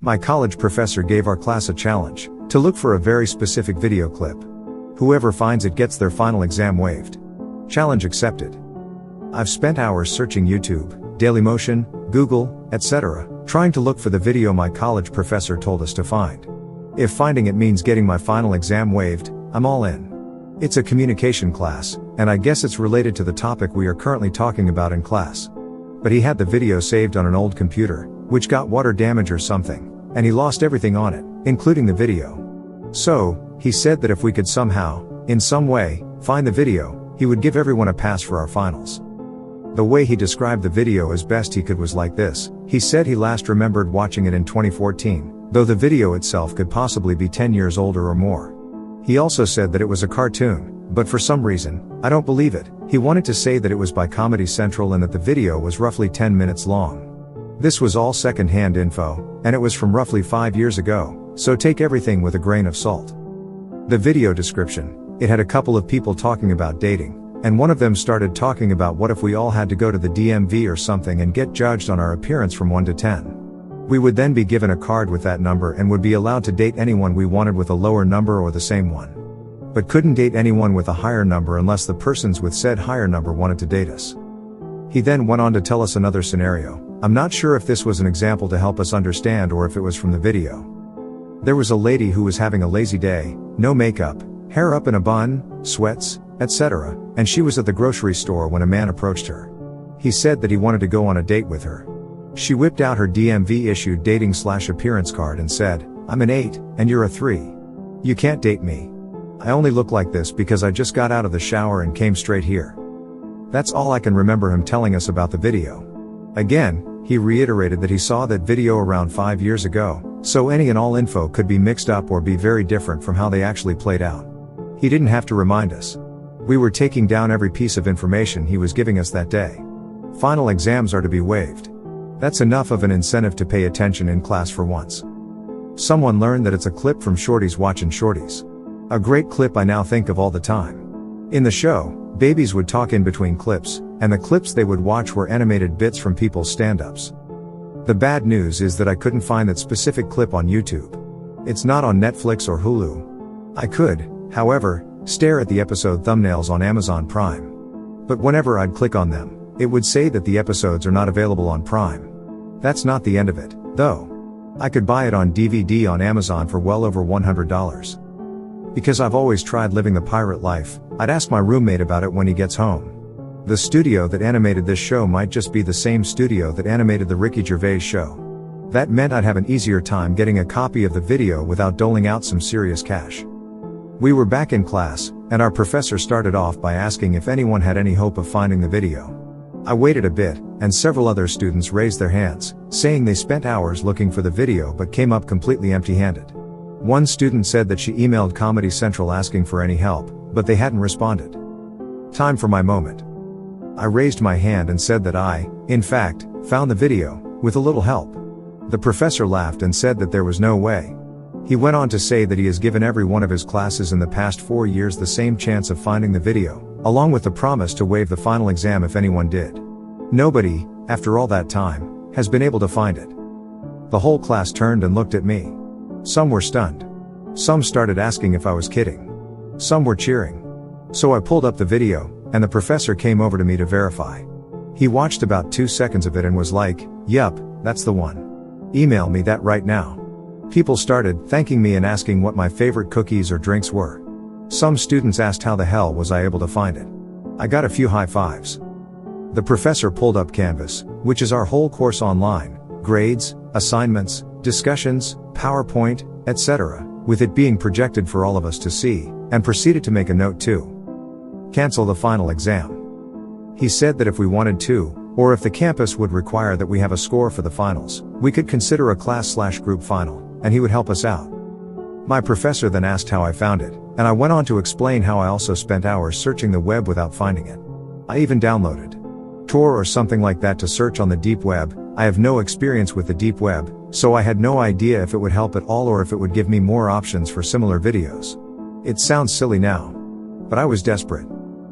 My college professor gave our class a challenge to look for a very specific video clip. Whoever finds it gets their final exam waived. Challenge accepted. I've spent hours searching YouTube, Dailymotion, Google, etc., trying to look for the video my college professor told us to find. If finding it means getting my final exam waived, I'm all in. It's a communication class, and I guess it's related to the topic we are currently talking about in class. But he had the video saved on an old computer, which got water damage or something, and he lost everything on it, including the video. So, he said that if we could somehow, in some way, find the video, he would give everyone a pass for our finals. The way he described the video as best he could was like this. He said he last remembered watching it in 2014, though the video itself could possibly be 10 years older or more. He also said that it was a cartoon, but for some reason, I don't believe it. He wanted to say that it was by Comedy Central and that the video was roughly 10 minutes long. This was all second-hand info, and it was from roughly 5 years ago, so take everything with a grain of salt. The video description, it had a couple of people talking about dating, and one of them started talking about what if we all had to go to the DMV or something and get judged on our appearance from 1 to 10. We would then be given a card with that number and would be allowed to date anyone we wanted with a lower number or the same one. But couldn't date anyone with a higher number unless the persons with said higher number wanted to date us. He then went on to tell us another scenario. I'm not sure if this was an example to help us understand or if it was from the video. There was a lady who was having a lazy day, no makeup, hair up in a bun, sweats, etc., and she was at the grocery store when a man approached her. He said that he wanted to go on a date with her. She whipped out her DMV-issued dating/appearance card and said, "I'm an 8, and you're a 3. You can't date me. I only look like this because I just got out of the shower and came straight here." That's all I can remember him telling us about the video. Again, he reiterated that he saw that video around 5 years ago, so any and all info could be mixed up or be very different from how they actually played out. He didn't have to remind us. We were taking down every piece of information he was giving us that day. Final exams are to be waived. That's enough of an incentive to pay attention in class for once. Someone learned that it's a clip from Shorties Watchin' Shorties. A great clip I now think of all the time. In the show, babies would talk in between clips, and the clips they would watch were animated bits from people's stand-ups. The bad news is that I couldn't find that specific clip on YouTube. It's not on Netflix or Hulu. I could, however, stare at the episode thumbnails on Amazon Prime. But whenever I'd click on them, it would say that the episodes are not available on Prime. That's not the end of it, though. I could buy it on DVD on Amazon for well over $100. Because I've always tried living the pirate life, I'd ask my roommate about it when he gets home. The studio that animated this show might just be the same studio that animated the Ricky Gervais show. That meant I'd have an easier time getting a copy of the video without doling out some serious cash. We were back in class, and our professor started off by asking if anyone had any hope of finding the video. I waited a bit, and several other students raised their hands, saying they spent hours looking for the video but came up completely empty-handed. One student said that she emailed Comedy Central asking for any help, but they hadn't responded. Time for my moment. I raised my hand and said that I, in fact, found the video, with a little help. The professor laughed and said that there was no way. He went on to say that he has given every one of his classes in the past 4 years the same chance of finding the video, along with the promise to waive the final exam if anyone did. Nobody, after all that time, has been able to find it. The whole class turned and looked at me. Some were stunned. Some started asking if I was kidding. Some were cheering. So I pulled up the video, and the professor came over to me to verify. He watched about 2 seconds of it and was like, "Yup, that's the one. Email me that right now." People started thanking me and asking what my favorite cookies or drinks were. Some students asked how the hell was I able to find it. I got a few high fives. The professor pulled up Canvas, which is our whole course online, grades, assignments, discussions, PowerPoint, etc., with it being projected for all of us to see, and proceeded to make a note to cancel the final exam. He said that if we wanted to, or if the campus would require that we have a score for the finals, we could consider a class/group final, and he would help us out. My professor then asked how I found it, and I went on to explain how I also spent hours searching the web without finding it. I even downloaded Tor or something like that to search on the deep web. I have no experience with the deep web, so I had no idea if it would help at all or if it would give me more options for similar videos. It sounds silly now, but I was desperate.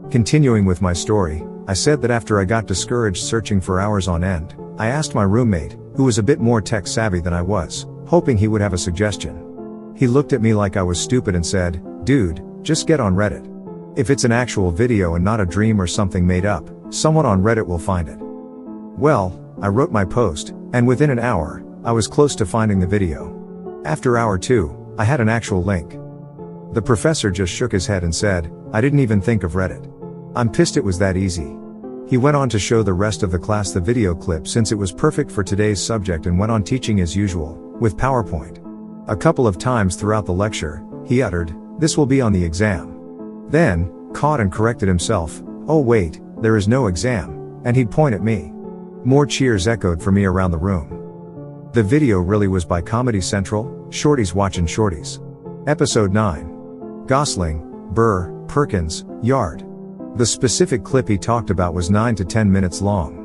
Continuing with my story, I said that after I got discouraged searching for hours on end, I asked my roommate, who was a bit more tech savvy than I was, hoping he would have a suggestion. He looked at me like I was stupid and said, "Dude, just get on Reddit. If it's an actual video and not a dream or something made up, someone on Reddit will find it." Well, I wrote my post, and within an hour, I was close to finding the video. After hour 2, I had an actual link. The professor just shook his head and said, "I didn't even think of Reddit. I'm pissed it was that easy." He went on to show the rest of the class the video clip since it was perfect for today's subject and went on teaching as usual, with PowerPoint. A couple of times throughout the lecture, he uttered, "This will be on the exam." Then, caught and corrected himself, "Oh wait, there is no exam," and he'd point at me. More cheers echoed for me around the room. The video really was by Comedy Central, Shorties Watchin' Shorties. Episode 9. Gosling, Burr, Perkins, Yard. The specific clip he talked about was 9 to 10 minutes long.